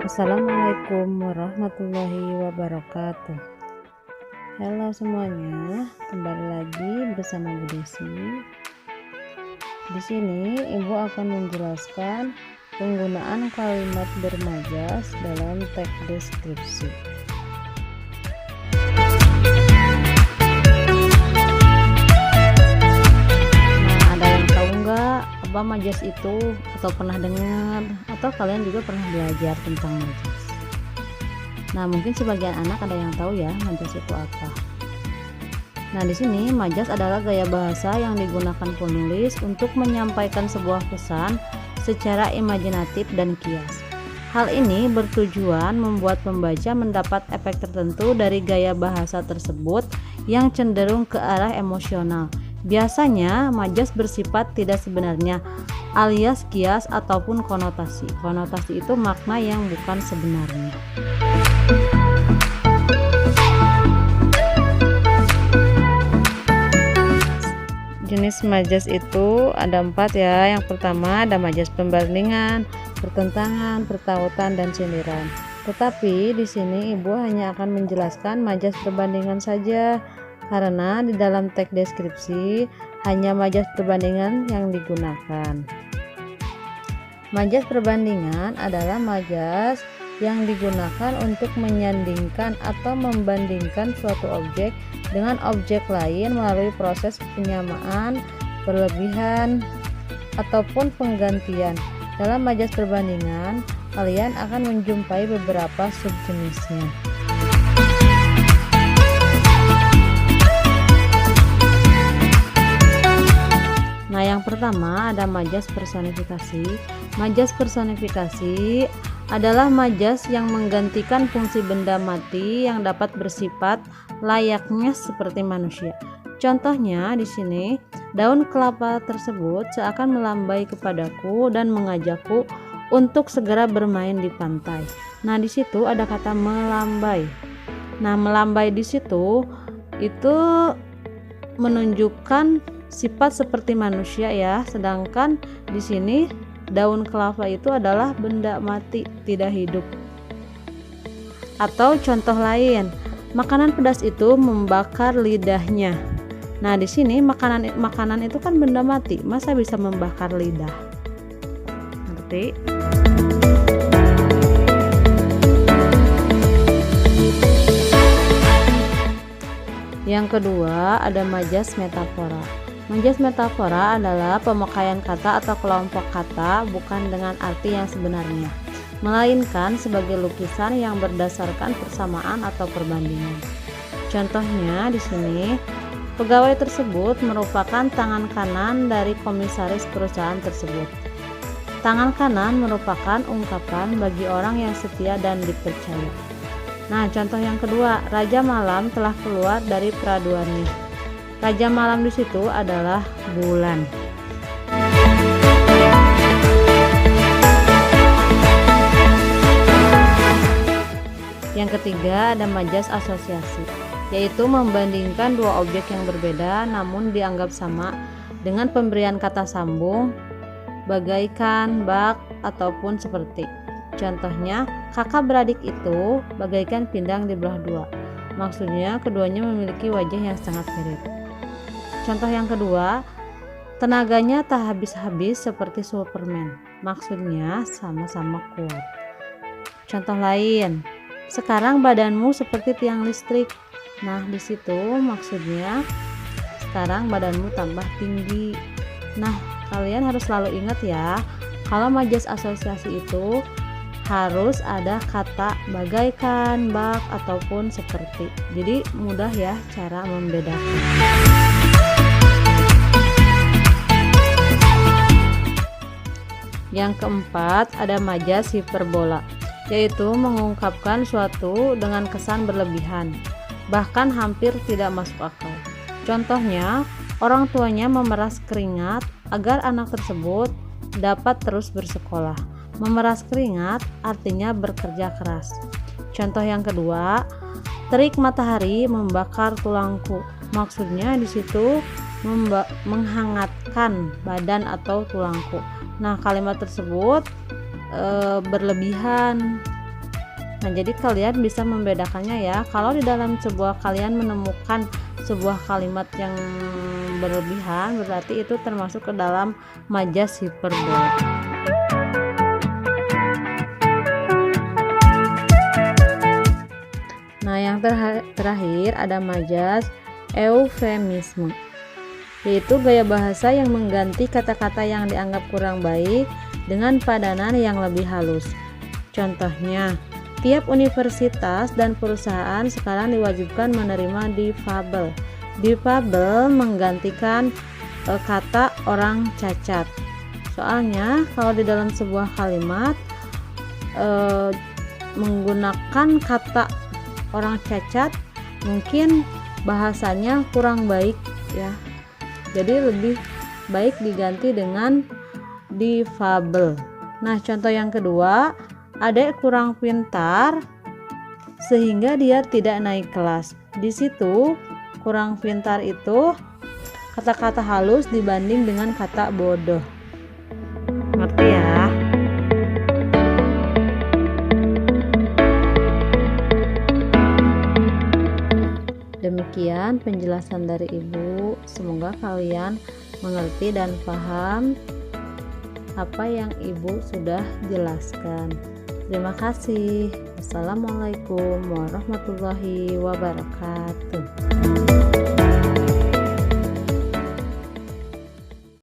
Assalamualaikum warahmatullahi wabarakatuh. Halo semuanya, kembali lagi bersama Bu Desi. Di sini Ibu akan menjelaskan penggunaan kalimat bermajas dalam teks deskripsi. Nah, ada yang tahu nggak apa majas itu, atau pernah dengar, atau kalian juga pernah belajar tentang majas? Nah, mungkin sebagian anak ada yang tahu ya majas itu apa. Nah, di sini majas adalah gaya bahasa yang digunakan penulis untuk menyampaikan sebuah pesan secara imajinatif dan kias. Hal ini bertujuan membuat pembaca mendapat efek tertentu dari gaya bahasa tersebut yang cenderung ke arah emosional. Biasanya majas bersifat tidak sebenarnya, alias kias ataupun konotasi. Konotasi itu makna yang bukan sebenarnya. Jenis majas itu ada 4 ya. Yang pertama ada majas pembandingan, pertentangan, pertautan, dan sindiran. Tetapi di sini Ibu hanya akan menjelaskan majas perbandingan saja, karena di dalam teks deskripsi hanya majas perbandingan yang digunakan. Majas perbandingan adalah majas yang digunakan untuk menyandingkan atau membandingkan suatu objek dengan objek lain melalui proses penyamaan, perlebihan, ataupun penggantian. Dalam majas perbandingan, kalian akan menjumpai beberapa subjenisnya. Nah, yang pertama ada majas personifikasi. Majas personifikasi adalah majas yang menggantikan fungsi benda mati yang dapat bersifat layaknya seperti manusia. Contohnya di sini, daun kelapa tersebut seakan melambai kepadaku dan mengajakku untuk segera bermain di pantai. Nah, di situ ada kata melambai. Nah, melambai di situ itu menunjukkan sifat seperti manusia ya, sedangkan di sini daun kelapa itu adalah benda mati, tidak hidup. Atau contoh lain, makanan pedas itu membakar lidahnya. Nah, di sini makanan itu kan benda mati, masa bisa membakar lidah? Ngerti? Yang kedua ada majas metafora. Majas metafora adalah pemakaian kata atau kelompok kata bukan dengan arti yang sebenarnya, melainkan sebagai lukisan yang berdasarkan persamaan atau perbandingan. Contohnya di sini, pegawai tersebut merupakan tangan kanan dari komisaris perusahaan tersebut. Tangan kanan merupakan ungkapan bagi orang yang setia dan dipercaya. Nah, contoh yang kedua, Raja Malam telah keluar dari peraduannya. Raja Malam di situ adalah bulan. Yang ketiga ada majas asosiasi, yaitu membandingkan dua objek yang berbeda namun dianggap sama dengan pemberian kata sambung, bagaikan, bak, ataupun seperti. Contohnya, kakak beradik itu bagaikan pindang di belah dua. Maksudnya keduanya memiliki wajah yang sangat mirip. Contoh yang kedua, tenaganya tak habis-habis seperti Superman. Maksudnya sama-sama kuat. Contoh lain, sekarang badanmu seperti tiang listrik. Nah, di situ maksudnya sekarang badanmu tambah tinggi. Nah, kalian harus selalu ingat ya, kalau majas asosiasi itu harus ada kata bagaikan, bak, ataupun seperti. Jadi mudah ya cara membedakan. Yang keempat ada majas hiperbola, yaitu mengungkapkan suatu dengan kesan berlebihan, bahkan hampir tidak masuk akal. Contohnya, orang tuanya memeras keringat agar anak tersebut dapat terus bersekolah. Memeras keringat artinya bekerja keras. Contoh yang kedua, terik matahari membakar tulangku. Maksudnya di situ menghangatkan badan atau tulangku. Nah, kalimat tersebut berlebihan Nah, jadi kalian bisa membedakannya ya. Kalau di dalam sebuah kalian menemukan sebuah kalimat yang berlebihan, berarti itu termasuk ke dalam majas hiperbola. Nah, yang terakhir ada majas eufemisme, yaitu gaya bahasa yang mengganti kata-kata yang dianggap kurang baik dengan padanan yang lebih halus. Contohnya, tiap universitas dan perusahaan sekarang diwajibkan menerima difabel. Difabel menggantikan kata orang cacat. Soalnya kalau di dalam sebuah kalimat menggunakan kata orang cacat, mungkin bahasanya kurang baik ya. Jadi lebih baik diganti dengan difabel. Nah, contoh yang kedua, adik kurang pintar sehingga dia tidak naik kelas. Di situ kurang pintar itu kata-kata halus dibanding dengan kata bodoh. Ngerti ya? Demikian penjelasan dari Ibu. Semoga kalian mengerti dan paham apa yang Ibu sudah jelaskan. Terima kasih. Wassalamualaikum warahmatullahi wabarakatuh.